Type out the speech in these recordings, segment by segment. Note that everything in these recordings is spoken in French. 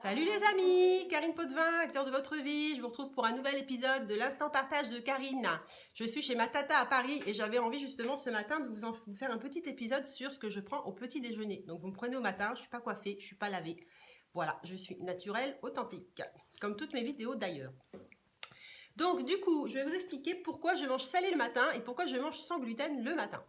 Salut les amis, Karine Potvin, acteur de votre vie. Je vous retrouve pour un nouvel épisode de l'instant partage de Karine. Je suis chez ma tata à Paris et j'avais envie justement ce matin de vous faire un petit épisode sur ce que je prends au petit déjeuner. Donc vous me prenez au matin, je suis pas coiffée, je suis pas lavée. Voilà, je suis naturelle, authentique, comme toutes mes vidéos d'ailleurs. Donc du coup, je vais vous expliquer pourquoi je mange salé le matin et pourquoi je mange sans gluten le matin.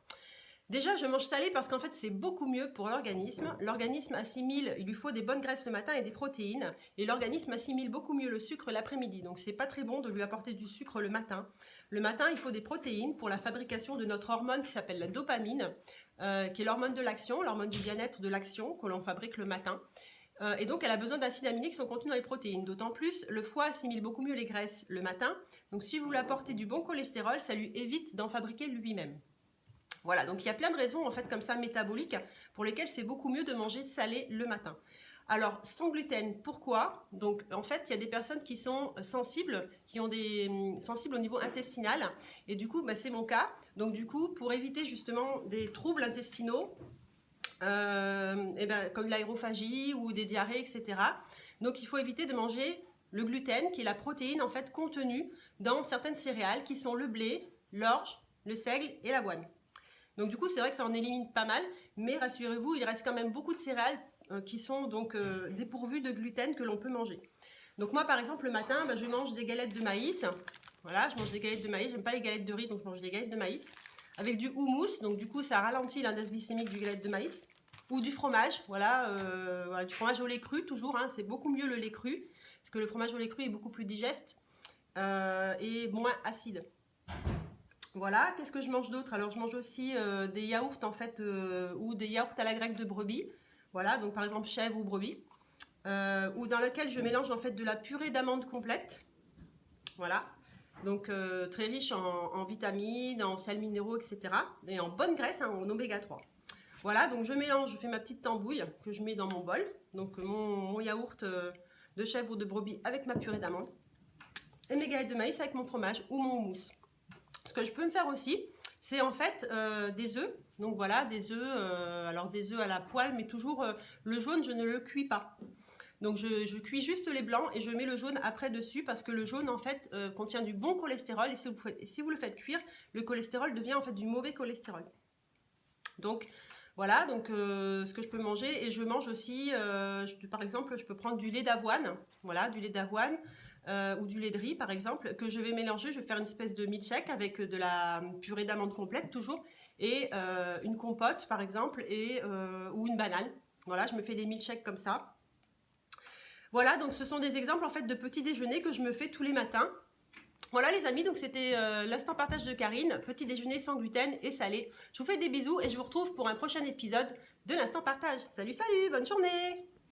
Déjà, je mange salé parce qu'en fait, c'est beaucoup mieux pour l'organisme. L'organisme assimile, il lui faut des bonnes graisses le matin et des protéines. Et l'organisme assimile beaucoup mieux le sucre l'après-midi. Donc, c'est pas très bon de lui apporter du sucre le matin. Le matin, il faut des protéines pour la fabrication de notre hormone qui s'appelle la dopamine, qui est l'hormone de l'action, l'hormone du bien-être de l'action que l'on fabrique le matin. Et donc, elle a besoin d'acides aminés qui sont contenus dans les protéines. D'autant plus, le foie assimile beaucoup mieux les graisses le matin. Donc, si vous lui apportez du bon cholestérol, ça lui évite d'en fabriquer lui-même. Voilà, donc il y a plein de raisons en fait comme ça métaboliques pour lesquelles c'est beaucoup mieux de manger salé le matin. Alors sans gluten, pourquoi? Donc en fait il y a des personnes qui sont sensibles, sensibles au niveau intestinal et du coup c'est mon cas. Donc du coup pour éviter justement des troubles intestinaux, comme l'aérophagie ou des diarrhées, etc. Donc il faut éviter de manger le gluten qui est la protéine en fait contenue dans certaines céréales qui sont le blé, l'orge, le seigle et l'avoine. Donc du coup, c'est vrai que ça en élimine pas mal, mais rassurez-vous, il reste quand même beaucoup de céréales qui sont donc dépourvues de gluten que l'on peut manger. Donc moi, par exemple, le matin, je mange des galettes de maïs. Voilà, je mange des galettes de maïs. J'aime pas les galettes de riz, donc je mange des galettes de maïs. Avec du houmous, donc du coup, ça ralentit l'index glycémique du galette de maïs. Ou du fromage, voilà, du fromage au lait cru, toujours. Hein, c'est beaucoup mieux le lait cru, parce que le fromage au lait cru est beaucoup plus digeste et moins acide. Voilà, qu'est-ce que je mange d'autre? Alors je mange aussi des yaourts en fait, ou des yaourts à la grecque de brebis. Voilà, donc par exemple chèvre ou brebis. Ou dans lequel je mélange en fait de la purée d'amandes complète. Voilà, donc très riche en vitamines, en sels minéraux, etc. Et en bonne graisse, hein, en oméga 3. Voilà, donc je mélange, je fais ma petite tambouille que je mets dans mon bol. Donc mon yaourt de chèvre ou de brebis avec ma purée d'amandes. Et mes galettes de maïs avec mon fromage ou mon houmous. Ce que je peux me faire aussi, c'est en fait des œufs. Donc voilà, des œufs, alors des œufs à la poêle, mais toujours le jaune, je ne le cuis pas. Donc je cuis juste les blancs et je mets le jaune après dessus parce que le jaune en fait contient du bon cholestérol et si vous le faites cuire, le cholestérol devient en fait du mauvais cholestérol. Donc voilà, donc ce que je peux manger, et je mange aussi, par exemple, je peux prendre du lait d'avoine, voilà, du lait d'avoine. Ou du lait de riz par exemple, que je vais mélanger, je vais faire une espèce de milkshake avec de la purée d'amande complète toujours, et une compote par exemple, ou une banane. Voilà, je me fais des milkshakes comme ça. Voilà, donc ce sont des exemples en fait de petits déjeuners que je me fais tous les matins. Voilà les amis, donc c'était l'instant partage de Karine, petit déjeuner sans gluten et salé. Je vous fais des bisous et je vous retrouve pour un prochain épisode de l'instant partage. Salut, salut, bonne journée!